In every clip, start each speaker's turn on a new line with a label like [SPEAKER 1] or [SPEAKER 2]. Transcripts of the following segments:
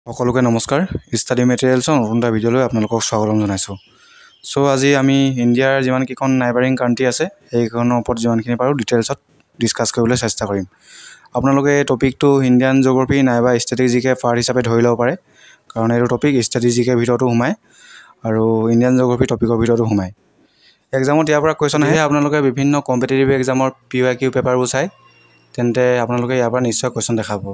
[SPEAKER 1] সকলোকে নমস্কাৰ। ষ্টাডি মেটেৰিয়েলছৰ নতুন এটা ভিডিঅ'লৈ আপোনালোকক স্বাগতম জনাইছোঁ। আজি আমি ইণ্ডিয়াৰ যিমানকেইখন নাইবাৰিং কাণ্ট্ৰি আছে সেইকেইখনৰ ওপৰত যিমানখিনি পাৰোঁ ডিটেইলছত ডিছকাছ কৰিবলৈ চেষ্টা কৰিম। আপোনালোকে এই টপিকটো ইণ্ডিয়ান জিঅ'গ্ৰাফী নাইবা ষ্ট্ৰেটেজিকে পাৰ্ট হিচাপে ধৰি ল'ব পাৰে, কাৰণ এইটো টপিক ষ্ট্ৰেটেজিকে ভিতৰতো সোমায় আৰু ইণ্ডিয়ান জিঅ'গ্ৰাফী টপিকৰ ভিতৰতো সোমায়। এক্সামত ইয়াৰ পৰা কুৱেশ্যন আহে। আপোনালোকে বিভিন্ন কম্পিটিটিভ এক্সামৰ PYQ পেপাৰবোৰ চাই তেন্তে আপোনালোকে ইয়াৰ পৰা নিশ্চয় কুৱেশ্যন দেখা পাব।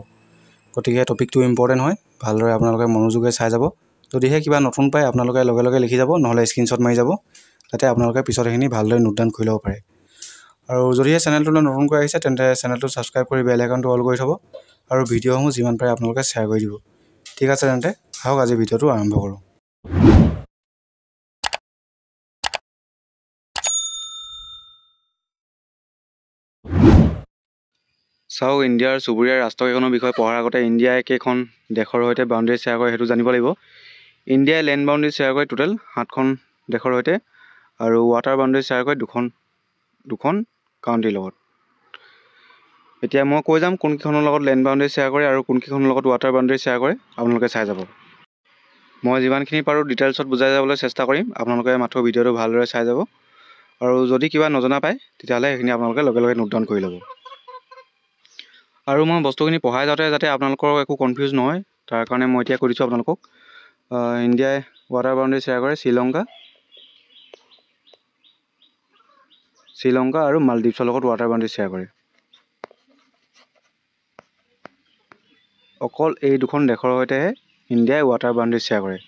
[SPEAKER 1] গতিকে টপিকটো ইম্পৰ্টেণ্ট হয়, ভালদৰে আপোনালোকে মনোযোগে চাই যাব। যদিহে কিবা নতুন পায় আপোনালোকে লগে লগে লিখি যাব, নহ'লে স্ক্ৰীনশ্বট মাৰি যাব, যাতে আপোনালোকে পিছত সেইখিনি ভালদৰে নোট ডাউন কৰি ল'ব পাৰে। আৰু যদিহে চেনেলটোলৈ নতুনকৈ আহিছে তেন্তে চেনেলটো ছাবস্ক্ৰাইব কৰি বেল আইকনটো অল কৰি থ'ব আৰু ভিডিঅ'সমূহ যিমান পাৰে আপোনালোকে শ্বেয়াৰ কৰি দিব। ঠিক আছে, তেন্তে আহক আজি ভিডিঅ'টো আৰম্ভ কৰোঁ। চাওক, ইণ্ডিয়াৰ চুবুৰীয়া ৰাষ্ট্ৰকেইখনৰ বিষয়ে পঢ়াৰ আগতে ইণ্ডিয়াই কেইখন দেশৰ সৈতে বাউণ্ডেৰী শ্বেয়াৰ কৰে সেইটো জানিব লাগিব। ইণ্ডিয়াই লেণ্ড বাউণ্ডেৰী শ্বেয়াৰ কৰে টোটেল 7খন দেশৰ সৈতে, আৰু ৱাটাৰ বাউণ্ডেৰী শ্বেয়াৰ কৰে দুখন কাউণ্ট্ৰিৰ লগত। এতিয়া মই কৈ যাম কোনকেইখনৰ লগত লেণ্ড বাউণ্ডেৰী শ্বেয়াৰ কৰে আৰু কোনকেইখনৰ লগত ৱাটাৰ বাউণ্ডেৰী শ্বেয়াৰ কৰে, আপোনালোকে চাই যাব। মই যিমানখিনি পাৰোঁ ডিটেইলছত বুজাই যাবলৈ চেষ্টা কৰিম, আপোনালোকে মাত্ৰ ভিডিঅ'টো ভালদৰে চাই যাব। আৰু যদি কিবা নজনা পায় তেতিয়াহ'লে সেইখিনি আপোনালোকে লগে লগে নোট ডাউন কৰি ল'ব। আৰু মই বস্তুখিনি পঢ়াই যাতে আপোনালোকৰ একো কনফিউজ নহয়, তাৰ কাৰণে মই এতিয়া কৈ দিছোঁ আপোনালোকক। ইণ্ডিয়াই ৱাটাৰ বাউণ্ডেৰী শ্বেয়াৰ কৰে শ্ৰীলংকা আৰু মালদ্বীপছৰ লগত ৱাটাৰ বাউণ্ডেৰী শ্বেয়াৰ কৰে। অকল এই দুখন দেশৰ সৈতেহে ইণ্ডিয়াই ৱাটাৰ বাউণ্ডেৰী শ্বেয়াৰ কৰে,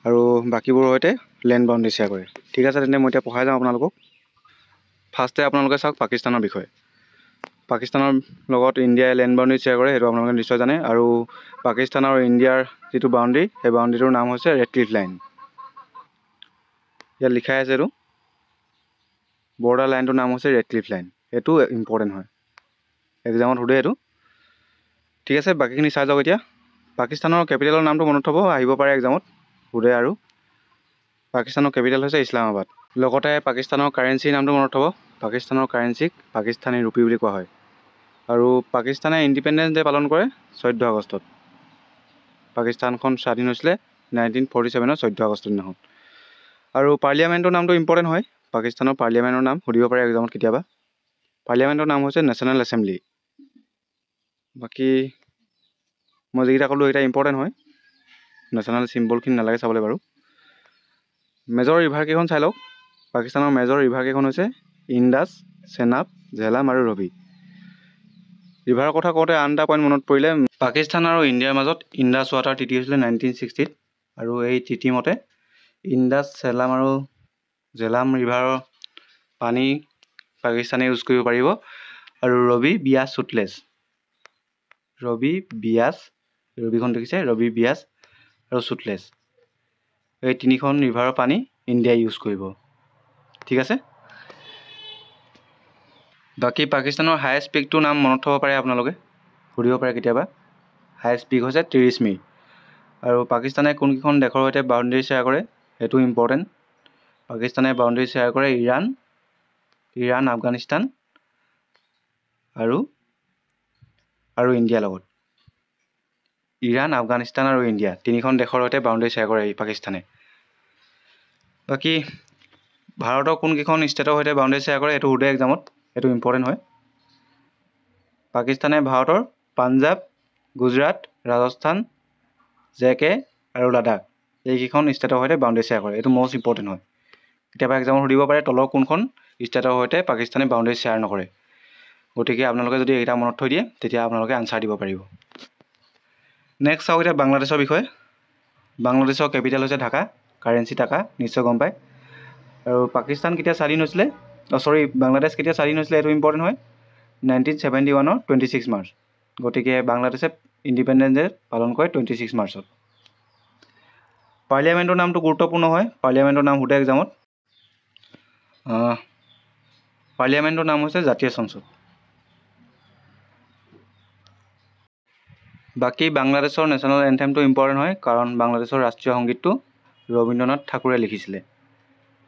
[SPEAKER 1] আৰু বাকীবোৰৰ সৈতে লেণ্ড বাউণ্ডেৰী শ্বেয়াৰ কৰে। ঠিক আছে, তেন্তে মই এতিয়া পঢ়াই যাওঁ আপোনালোকক। ফাৰ্ষ্টে আপোনালোকে চাওক পাকিস্তানৰ বিষয়ে। পাকিস্তানৰ লগত ইণ্ডিয়াই লেণ্ড বাউণ্ডেৰী শ্বেয়াৰ কৰে, সেইটো আপোনালোকে নিশ্চয় জানে। আৰু পাকিস্তান আৰু ইণ্ডিয়াৰ যিটো বাউণ্ডেৰী, সেই বাউণ্ডেৰীটোৰ নাম হৈছে ৰেড ক্লিফ লাইন। ইয়াত লিখাই আছে, এইটো বৰ্ডাৰ লাইনটোৰ নাম হৈছে ৰেড ক্লিফ লাইন। এইটো ইম্পৰ্টেণ্ট হয়, এক্সামত সোধে এইটো। ঠিক আছে, বাকীখিনি চাই যাওক। এতিয়া পাকিস্তানৰ কেপিটেলৰ নামটো মনত থ'ব, আহিব পাৰে এক্সামত সোধে। আৰু পাকিস্তানৰ কেপিটেল হৈছে ইছলামাবাদ। লগতে পাকিস্তানৰ কাৰেঞ্চিৰ নামটো মনত থ'ব, পাকিস্তানৰ কাৰেঞ্চিক পাকিস্তানী ৰুপি বুলি কোৱা হয়। আৰু পাকিস্তানে ইণ্ডিপেণ্ডেঞ্চ ডে পালন কৰে 14 আগষ্টত। পাকিস্তানখন স্বাধীন হৈছিলে 1947 14 আগষ্টৰ দিনাখন। আৰু পাৰ্লিয়ামেণ্টৰ নামটো ইম্পৰ্টেণ্ট হয়, পাকিস্তানৰ পাৰ্লিয়ামেণ্টৰ নাম সুধিব পাৰে এক্সামত কেতিয়াবা। পাৰ্লিয়ামেণ্টৰ নাম হৈছে নেশ্যনেল এছেম্বলি। বাকী মই যিকেইটা ক'লোঁ সেইকেইটা ইম্পৰ্টেণ্ট হয়, নেশ্যনেল চিম্বলখিনি নালাগে চাবলৈ বাৰু। মেজৰ ৰিভাৰকেইখন চাই লওক। পাকিস্তানৰ মেজৰ ৰিভাৰকেইখন হৈছে ইণ্ডাছ, চেনাব, ঝেলাম আৰু ৰবি। ৰিভাৰৰ কথা কওঁতে আন এটা পইণ্ট মনত পৰিলে, পাকিস্তান আৰু ইণ্ডিয়াৰ মাজত ইণ্ডাছ ৱাটাৰ ট্ৰিটি হৈছিলে 1960ত। আৰু এই ট্ৰিটি মতে ইণ্ডাছ, চেলাম আৰু ঝেলাম ৰিভাৰৰ পানী পাকিস্তানে ইউজ কৰিব পাৰিব, আৰু ৰবি, বিয়াছ, ছুটলেছ। ৰবিখন দেখিছে, ৰবি, বিয়াছ আৰু ছুটলেছ, এই তিনিখন ৰিভাৰৰ পানী ইণ্ডিয়াই ইউজ কৰিব। ঠিক আছে। বাকী পাকিস্তানৰ হায়েষ্ট পিকটোৰ নাম মনত থ'ব পাৰে আপোনালোকে, সুধিব পাৰে কেতিয়াবা। হায়েষ্ট পিক হৈছে 30 মিৰ। আৰু পাকিস্তানে কোনকেইখন দেশৰ সৈতে বাউণ্ডেৰী শ্বেয়াৰ কৰে সেইটো ইম্পৰ্টেণ্ট। পাকিস্তানে বাউণ্ডেৰী শ্বেয়াৰ কৰে ইৰাণ, আফগানিস্তান আৰু ইণ্ডিয়াৰ লগত। ইৰাণ, আফগানিস্তান আৰু ইণ্ডিয়া তিনিখন দেশৰ সৈতে বাউণ্ডেৰী শ্বেয়াৰ কৰে পাকিস্তানে। বাকী ভাৰতৰ কোনকেইখন ষ্টেটৰ সৈতে বাউণ্ডেৰী শ্বেয়াৰ কৰে সেইটো সোধে এক্সামত, সেইটো ইম্পৰ্টেণ্ট হয়। পাকিস্তানে ভাৰতৰ পাঞ্জাৱ, গুজৰাট, ৰাজস্থান, JK আৰু লাডাখ এইকেইখন ষ্টেটৰ সৈতে বাউণ্ডেৰী শ্বেয়াৰ কৰে, এইটো মষ্ট ইম্পৰ্টেণ্ট হয়। কেতিয়াবা এক্সামত সুধিব পাৰে তলৰ কোনখন ষ্টেটৰ সৈতে পাকিস্তানে বাউণ্ডেৰী শ্বেয়াৰ নকৰে। গতিকে আপোনালোকে যদি এইকেইটা মনত থৈ দিয়ে তেতিয়া আপোনালোকে আনচাৰ দিব পাৰিব। নেক্সট চাওক এতিয়া বাংলাদেশৰ বিষয়ে। বাংলাদেশৰ কেপিটেল হৈছে ঢাকা, কাৰেঞ্চি টাকা, নিশ্চয় গম পায়। আৰু পাকিস্তান কেতিয়া স্বাধীন হৈছিলে, বাংলাদেশ কেতিয়া স্বাধীন হৈছিলে এইটো ইম্পৰ্টেণ্ট হয়, 1971 26 মাৰ্চ। গতিকে বাংলাদেশে ইণ্ডিপেণ্ডেঞ্চ ডে পালন কৰে 26 মাৰ্চত। পাৰ্লিয়ামেণ্টৰ নামটো গুৰুত্বপূৰ্ণ হয়, পাৰ্লিয়ামেণ্টৰ নাম সোধে এক্সামত। পাৰ্লিয়ামেণ্টৰ নাম হৈছে জাতীয় সংসদ। বাকী বাংলাদেশৰ নেশ্যনেল এন্থেমটো ইম্পৰ্টেণ্ট হয়, কাৰণ বাংলাদেশৰ ৰাষ্ট্ৰীয় সংগীতটো ৰবীন্দ্ৰনাথ ঠাকুৰে লিখিছিলে।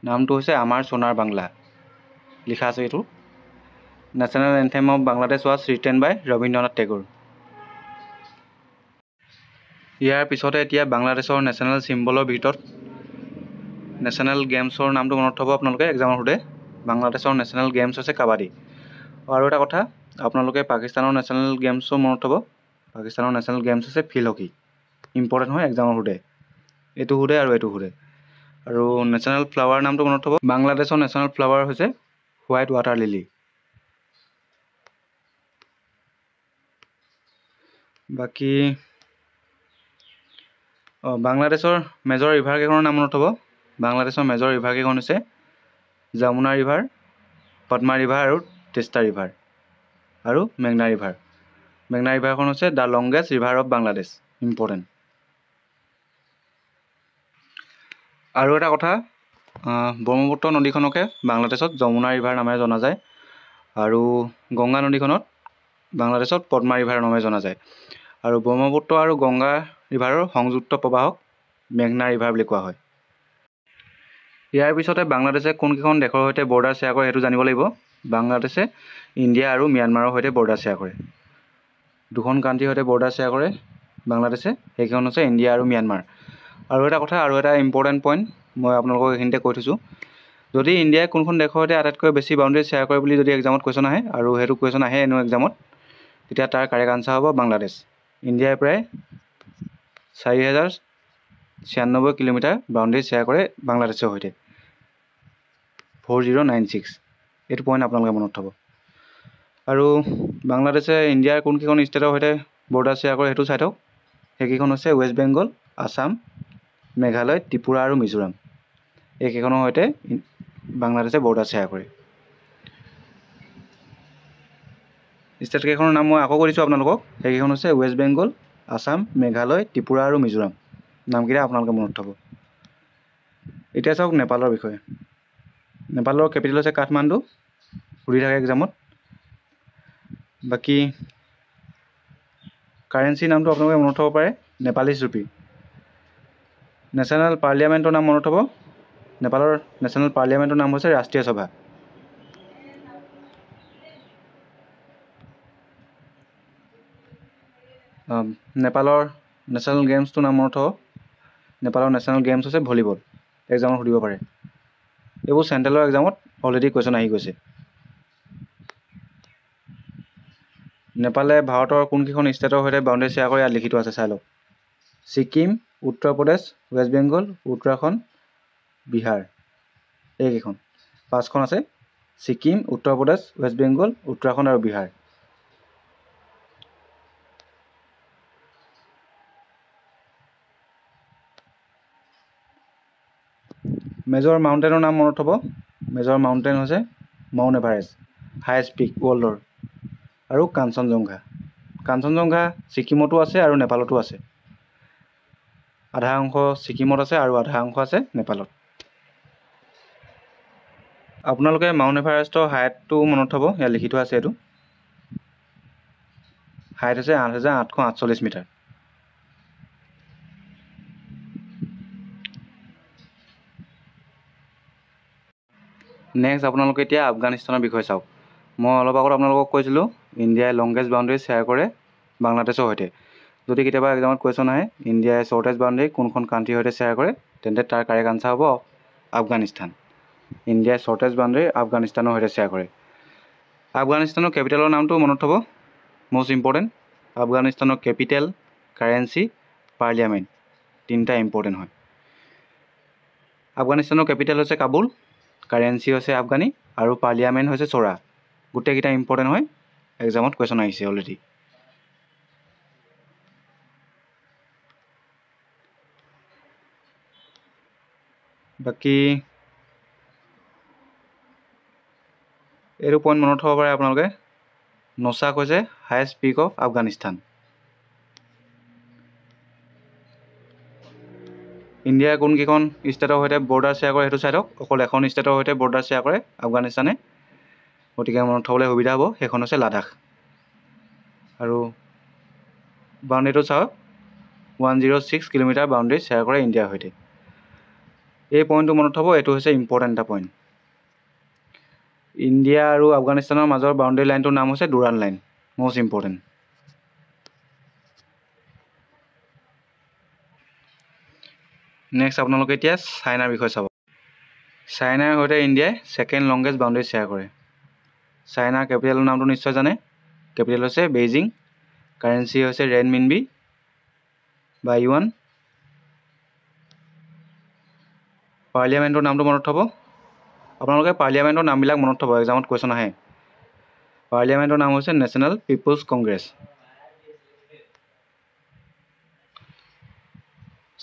[SPEAKER 1] নামটো হৈছে আমাৰ সোণাৰ বাংলা, লিখা আছে এইটো। National anthem of Bangladesh was written by Rabindranath Tagore. ইয়াৰ পিছতে এতিয়া বাংলাদেশৰ নেশ্যনেল চিম্বলৰ ভিতৰত নেশ্যনেল গেমছৰ নামটো মনত থ'ব আপোনালোকে এক্সামৰ সোধে। বাংলাদেশৰ নেশ্যনেল গেমছ হৈছে কাবাডী। আৰু এটা কথা আপোনালোকে পাকিস্তানৰ নেশ্যনেল গেমছো মনত থ'ব। পাকিস্তানৰ নেশ্যনেল গেমছ হৈছে ফিল্ড হকী। ইম্পৰ্টেণ্ট হয় এক্সামৰ সোধে, এইটো সোধে আৰু এইটো সোধে। আৰু নেশ্যনেল ফ্লাৱাৰ নামটো মনত থ'ব। বাংলাদেশৰ নেশ্যনেল ফ্লাৱাৰ হৈছে হোৱাইট ৱাটাৰ লিলি। বাকী বাংলাদেশৰ মেজৰ ৰিভাৰ কেইখনৰ নাম মনত থ'ব। বাংলাদেশৰ মেজৰ ৰিভাৰ কেইখন হৈছে যমুনা ৰিভাৰ, পদ্মা ৰিভাৰ আৰু তিষ্টা ৰিভাৰ আৰু মেঘনা ৰিভাৰ। মেঘনা ৰিভাৰখন হৈছে the longest river of Bangladesh. Important. আৰু এটা কথা ব্ৰহ্মপুত্ৰ নদীখনকে বাংলাদেশত যমুনা ৰিভাৰ নামেৰে জনা যায় আৰু গংগা নদীখনত বাংলাদেশত পদ্মা ৰিভাৰ নামেৰে জনা যায়। আৰু ব্ৰহ্মপুত্ৰ আৰু গংগা ৰিভাৰৰ সংযুক্ত প্ৰবাহক মেঘনা ৰিভাৰ বুলি কোৱা হয়। ইয়াৰ পিছতে বাংলাদেশে কোনকেইখন দেশৰ সৈতে বৰ্ডাৰ শ্বেয়াৰ কৰে সেইটো জানিব লাগিব। বাংলাদেশে ইণ্ডিয়া আৰু ম্যানমাৰৰ সৈতে বৰ্ডাৰ শ্বেয়াৰ কৰে। দুখন কাণ্ট্ৰিৰ সৈতে বৰ্ডাৰ শ্বেয়াৰ কৰে বাংলাদেশে, সেইকেইখন হৈছে ইণ্ডিয়া আৰু ম্যানমাৰ। আৰু এটা কথা, আৰু এটা ইম্পৰ্টেণ্ট পইণ্ট মই আপোনালোকক এইখিনিতে কৈ থৈছোঁ। যদি ইণ্ডিয়াই কোনখন দেশৰ সৈতে আটাইতকৈ বেছি বাউণ্ডেৰী শ্বেয়াৰ কৰে বুলি যদি এক্সামত কুৱেশ্যন আহে, আৰু সেইটো কুৱেশ্যন আহে এনেও এক্সামত, তেতিয়া তাৰ কাৰেক্ট আনচাৰ হ'ব বাংলাদেশ। ইণ্ডিয়াই প্ৰায় 4096 কিলোমিটাৰ বাউণ্ডেৰী শ্বেয়াৰ কৰে বাংলাদেশৰ সৈতে। 4096 এইটো পইণ্ট আপোনালোকে মনত থ'ব। আৰু বাংলাদেশে ইণ্ডিয়াৰ কোনকেইখন ষ্টেটৰ সৈতে বৰ্ডাৰ শ্বেয়াৰ কৰে সেইটো চাই থওক। সেইকেইখন হৈছে ৱেষ্ট বেংগল, আছাম, মেঘালয়, ত্ৰিপুৰা আৰু মিজোৰাম। এইকেইখনৰ সৈতে বাংলাদেশে বৰ্ডাৰ শ্বেয়াৰ কৰে। ষ্টেটকেইখনৰ নাম মই আকৌ কৈ দিছোঁ আপোনালোকক। সেইকেইখন হৈছে ৱেষ্ট বেংগল, আছাম, মেঘালয়, ত্ৰিপুৰা আৰু মিজোৰাম। নামকেইটা আপোনালোকে মনত থ'ব। এতিয়া চাওক নেপালৰ বিষয়ে। নেপালৰ কেপিটেল হৈছে কাঠমাণ্ডু, সুধি থাকে এক্সামত। বাকী কাৰেঞ্চি নামটো আপোনালোকে মনত থ'ব পাৰে, নেপালীছ ৰুপি। নেশ্যনেল পাৰ্লিয়ামেণ্টৰ নাম মনত থ'ব। নেপালৰ নেশ্যনেল পাৰ্লিয়ামেণ্টৰ নাম হৈছে ৰাষ্ট্ৰীয় সভা। নেপালৰ নেশ্যনেল গেমছটোৰ নাম মনত থ'ব। নেপালৰ নেশ্যনেল গেমছ হৈছে ভলীবল। এক্সামত সুধিব পাৰে। এইবোৰ চেণ্ট্ৰেলৰ এক্সামত অলৰেডি কুৱেশ্যন আহি গৈছে। নেপালে ভাৰতৰ কোনকেইখন ষ্টেটৰ সৈতে বাউণ্ডেৰী শ্বেয়াৰ কৰে ইয়াত লিখিত আছে, চাই লওক। ছিকিম, উত্তৰ প্ৰদেশ, ৱেষ্ট বেংগল, উত্তৰাখণ্ড, বিহাৰ। এইকেইখন 5খন আছে। ছিকিম, উত্তৰ প্ৰদেশ, ৱেষ্ট বেংগল, উত্তৰাখণ্ড আৰু বিহাৰ। মেজৰ মাউণ্টেইনৰ নাম মনত থ'ব। মেজৰ মাউণ্টেইন হৈছে মাউণ্ট এভাৰেষ্ট, হায়েষ্ট পিক ৱৰ্ল্ডৰ, আৰু কাঞ্চনজংঘা। কাঞ্চনজংঘা ছিকিমতো আছে আৰু নেপালতো আছে। আধা অংশ ছিকিমত আছে আৰু আধা অংশ আছে নেপালত। আপোনালোকে মাউণ্ট এভাৰেষ্টৰ হাইটটো মনত থ'ব, ইয়াত লিখি থোৱা আছে এইটো। হাইট হৈছে 8848 মিটাৰ। নেক্সট আপোনালোকে এতিয়া আফগানিস্তানৰ বিষয়ে চাওক। মই অলপ আগত আপোনালোকক কৈছিলোঁ ইণ্ডিয়াই লংগেষ্ট বাউণ্ডেৰী শ্বেয়াৰ কৰে বাংলাদেশৰ সৈতে। যদি কেতিয়াবা এক্সামত কুৱেশ্যন আহে ইণ্ডিয়াই শ্বৰ্টেষ্ট বাউণ্ডেৰী কোনখন কাণ্ট্ৰিৰ সৈতে শ্বেয়াৰ কৰে, তেন্তে তাৰ কাৰেক্ট আনচাৰ হ'ব আফগানিস্তান। ইণ্ডিয়াই শ্বৰ্টেষ্ট বাউণ্ডেৰী আফগানিস্তানৰ সৈতে শ্বেয়াৰ কৰে। আফগানিস্তানৰ কেপিটেলৰ নামটো মনত থ'ব, মষ্ট ইম্পৰ্টেণ্ট। আফগানিস্তানৰ কেপিটেল, কাৰেঞ্চি, পাৰ্লিয়ামেণ্ট তিনিটা ইম্পৰ্টেণ্ট হয়। আফগানিস্তানৰ কেপিটেল হৈছে কাবুল, কাৰেঞ্চি হৈছে আফগানী আৰু পাৰ্লিয়ামেণ্ট হৈছে চৰা। গোটেইকেইটা ইম্পৰ্টেণ্ট হয়, এক্সামত কুৱেশ্যন আহিছে অলৰেডি। বাকী এইটো পইণ্ট মনত থ'ব পাৰে আপোনালোকে। নচাক হৈছে হায়েষ্ট পিক অফ আফগানিস্তান। ইণ্ডিয়াই কোনকেইখন ষ্টেটৰ সৈতে বৰ্ডাৰ শ্বেয়াৰ কৰে সেইটো চাই থওক। অকল এখন ষ্টেটৰ সৈতে বৰ্ডাৰ শ্বেয়াৰ কৰে আফগানিস্তানে, গতিকে মনত থ'বলৈ সুবিধা হ'ব। সেইখন হৈছে লাডাখ। আৰু বাউণ্ডেৰীটো চাওক, 106 কিলোমিটাৰ বাউণ্ডেৰী শ্বেয়াৰ কৰে ইণ্ডিয়াৰ সৈতে। এই পইণ্টটো মনত থ'ব, এইটো হৈছে ইম্পৰ্টেণ্ট এটা পইণ্ট। ইণ্ডিয়া আৰু আফগানিস্তানৰ মাজৰ বাউণ্ডেৰী লাইনটোৰ নাম হৈছে Durand line, most important. Next আপোনালোকে এতিয়া চাইনাৰ বিষয়ে চাব। চাইনাৰ সৈতে ইণ্ডিয়াই ছেকেণ্ড লংগেষ্ট বাউণ্ডেৰী শ্বেয়াৰ কৰে। চাইনাৰ কেপিটেলৰ নামটো নিশ্চয় জানে। কেপিটেল হৈছে বেইজিং, কাৰেঞ্চি হৈছে ৰেনমিনবি বা ইউৱান। পাৰ্লিয়ামেণ্টৰ নামটো মনত থ'ব। আপোনালোকে পাৰ্লিয়ামেণ্টৰ নামবিলাক মনত থ'ব, এক্সামত কুৱেশ্যন আহে। পাৰ্লিয়ামেণ্টৰ নাম হৈছে নেশ্যনেল পিপলছ কংগ্ৰেছ।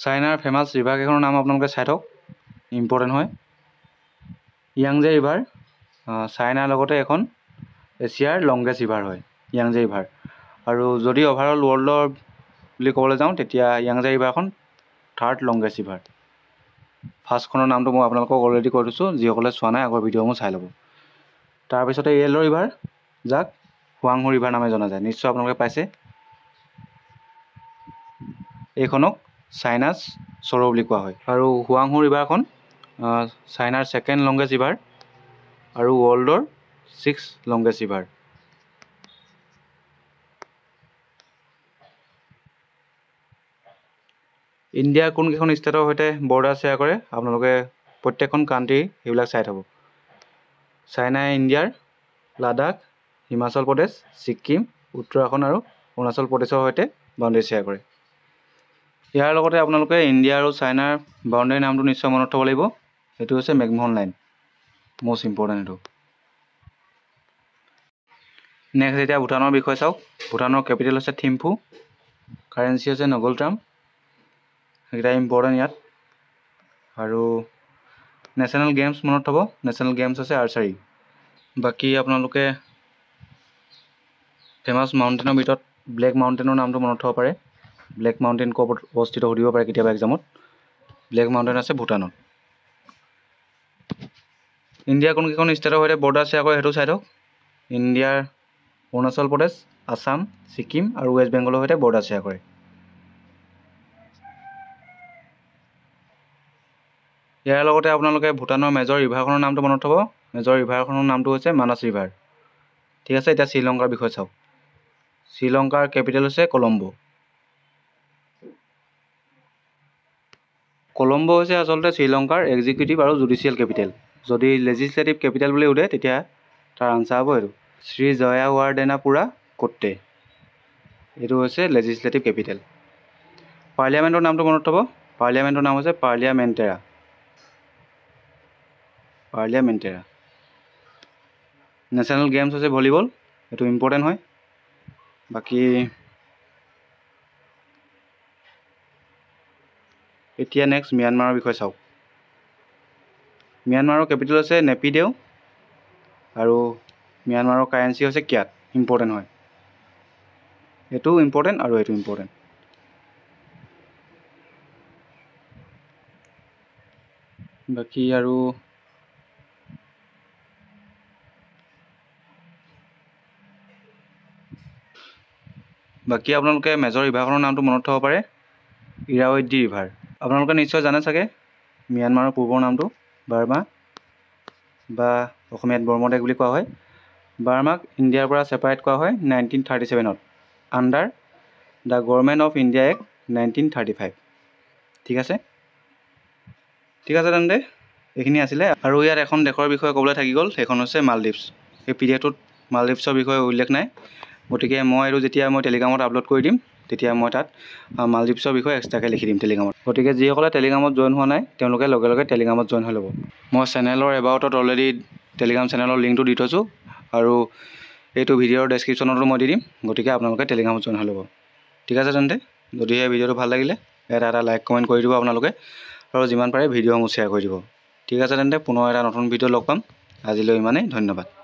[SPEAKER 1] চাইনাৰ ফেমাছ ৰিভাৰ কেইখনৰ নাম আপোনালোকে চাই থওক, ইম্পৰ্টেণ্ট হয়। ইয়াংজে ৰিভাৰ চাইনাৰ লগতে এখন এছিয়াৰ লংগেষ্ট ৰিভাৰ হয় ইয়াংজে ৰিভাৰ। আৰু যদি অভাৰঅল ৱৰ্ল্ডৰ বুলি ক'বলৈ যাওঁ তেতিয়া ইয়াংজে ৰিভাৰখন থাৰ্ড লংগেষ্ট ৰিভাৰ। ফাৰ্ষ্টখনৰ নামটো মই আপোনালোকক অলৰেডি কৈ দিছোঁ, যিসকলে চোৱা নাই আগৰ ভিডিঅ'সমূহ চাই ল'ব। তাৰপিছতে য়েল্ল' ৰিভাৰ, যাক হুৱাংহো ৰিভাৰ নামে জনা যায়, নিশ্চয় আপোনালোকে পাইছে। এইখনক চাইনাছ চৰো বুলি কোৱা হয়। আৰু হুৱাংহো ৰিভাৰখন চাইনাৰ ছেকেণ্ড লংগেষ্ট ৰিভাৰ আৰু ৱৰ্ল্ডৰ 6th লংগেষ্ট ৰিভাৰ। ইণ্ডিয়াৰ কোনকেইখন ষ্টেটৰ সৈতে বৰ্ডাৰ শ্বেয়াৰ কৰে আপোনালোকে প্ৰত্যেকখন কাণ্ট্ৰি সেইবিলাক চাই থ'ব। চাইনাই ইণ্ডিয়াৰ লাডাখ, হিমাচল প্ৰদেশ, ছিকিম, উত্তৰাখণ্ড আৰু অৰুণাচল প্ৰদেশৰ সৈতে বাউণ্ডেৰী শ্বেয়াৰ কৰে। ইয়াৰ লগতে আপোনালোকে ইণ্ডিয়া আৰু চাইনাৰ বাউণ্ডেৰী নামটো নিশ্চয় মনত থ'ব লাগিব। সেইটো হৈছে মেকমোহন লাইন, মষ্ট ইম্পৰ্টেণ্ট এইটো। নেক্সট এতিয়া ভূটানৰ বিষয়ে চাওক। ভূটানৰ কেপিটেল হৈছে থিম্ফু, কাৰেঞ্চি হৈছে নগলট্ৰাম। সেইকেইটা ইম্পৰ্টেণ্ট ইয়াত। আৰু নেশ্যনেল গেমছ মনত থ'ব, নেশ্যনেল গেমছ হৈছে আৰ্চাৰী। বাকী আপোনালোকে ফেমাছ মাউণ্টেইনৰ ভিতৰত ব্লেক মাউণ্টেইনৰ নামটো মনত থ'ব পাৰে। ব্লেক মাউণ্টেইন ক'ত অৱস্থিত সুধিব পাৰে কেতিয়াবা এক্সামত। ব্লেক মাউণ্টেইন আছে ভূটানত। ইণ্ডিয়াৰ কোনকেইখন ষ্টেটৰ সৈতে বৰ্ডাৰ শ্বেয়াৰ কৰে সেইটো চাই থওক। ইণ্ডিয়াৰ অৰুণাচল প্ৰদেশ, আছাম, ছিকিম আৰু ৱেষ্ট বেংগলৰ সৈতে বৰ্ডাৰ শ্বেয়াৰ কৰে। ইয়াৰ লগতে আপোনালোকে ভূটানৰ মেজৰ ৰিভাৰখনৰ নামটো মনত থ'ব। মেজৰ ৰিভাৰখনৰ নামটো হৈছে মানস ৰিভাৰ। ঠিক আছে, এতিয়া শ্ৰীলংকাৰ বিষয়ে চাওক। শ্ৰীলংকাৰ কেপিটেল হৈছে কলম্বো। কলম্বো হৈছে আচলতে শ্ৰীলংকাৰ এক্সিকিউটিভ আৰু জুডিচিয়েল কেপিটেল। যদি লেজিছলেটিভ কেপিটেল বুলি সোধে তেতিয়া তাৰ আনচাৰ হ'ব এইটো শ্ৰী জয়াৱাৰ্ডেনাপুৰা কোট্টে। এইটো হৈছে লেজিছলেটিভ কেপিটেল। পাৰ্লিয়ামেণ্টৰ নামটো মনত থ'ব। পাৰ্লিয়ামেণ্টৰ নাম হৈছে পাৰ্লিয়ামেণ্টেৰা। পাৰ্লিয়ামেণ্টেৰা। নেশ্যনেল গেমছ হৈছে ভলীবল, এইটো ইম্পৰ্টেণ্ট হয়। বাকী এতিয়া নেক্সট ম্যানমাৰৰ বিষয়ে চাওক। ম্যানমাৰৰ কেপিটেল হৈছে নেপিডেও আৰু ম্যানমাৰৰ কাৰেঞ্চি হৈছে ক্যাট, ইম্পৰ্টেণ্ট হয়। এইটো ইম্পৰ্টেণ্ট আৰু এইটো ইম্পৰ্টেণ্ট। বাকী আৰু আপোনালোকে মেজৰ ৰিভাৰখনৰ নামটো মনত থ'ব পাৰে, ইৰাৱতী ৰিভাৰ। আপোনালোকে নিশ্চয় জানে চাগে ম্যানমাৰৰ পূৰ্বৰ নামটো বাৰ্মা বা অসমীয়াত বৰ্মদেশ বুলি কোৱা হয়। বাৰ্মাক ইণ্ডিয়াৰ পৰা ছেপাৰেট কৰা হয় 1937ত under the government of India act 1935। ঠিক আছে তেন্তে এইখিনি আছিলে। আৰু ইয়াত এখন দেশৰ বিষয়ে ক'বলৈ থাকি গ'ল, সেইখন হৈছে মালদ্বীপছ। এই পিডিএফটোত মালদ্বীপছৰ বিষয়ে উল্লেখ নাই, গতিকে মই এইটো যেতিয়া মই টেলিগ্ৰামত আপলোড কৰি দিম তেতিয়া মই তাত মালদ্বীপছৰ বিষয়ে এক্সট্ৰাকৈ লিখি দিম টেলিগ্ৰামত। গতিকে যিসকলে টেলিগ্ৰামত জইন হোৱা নাই তেওঁলোকে লগে লগে টেলিগ্ৰামত জইন হৈ ল'ব। মই চেনেলৰ এবাউটত অলৰেডি টেলিগ্ৰাম চেনেলৰ লিংকটো দি থৈছোঁ আৰু এইটো ভিডিঅ'ৰ ডেছক্ৰিপশ্যনতো মই দি দিম, গতিকে আপোনালোকে টেলিগ্ৰামত জইন হৈ ল'ব। ঠিক আছে তেন্তে, যদিহে ভিডিঅ'টো ভাল লাগিলে এটা লাইক কমেণ্ট কৰি দিব আপোনালোকে, আৰু যিমান পাৰে ভিডিঅ'সমূহ শ্বেয়াৰ কৰি দিব। ঠিক আছে তেন্তে, পুনৰ এটা নতুন ভিডিঅ' লগ পাম। আজিলৈ ইমানেই, ধন্যবাদ।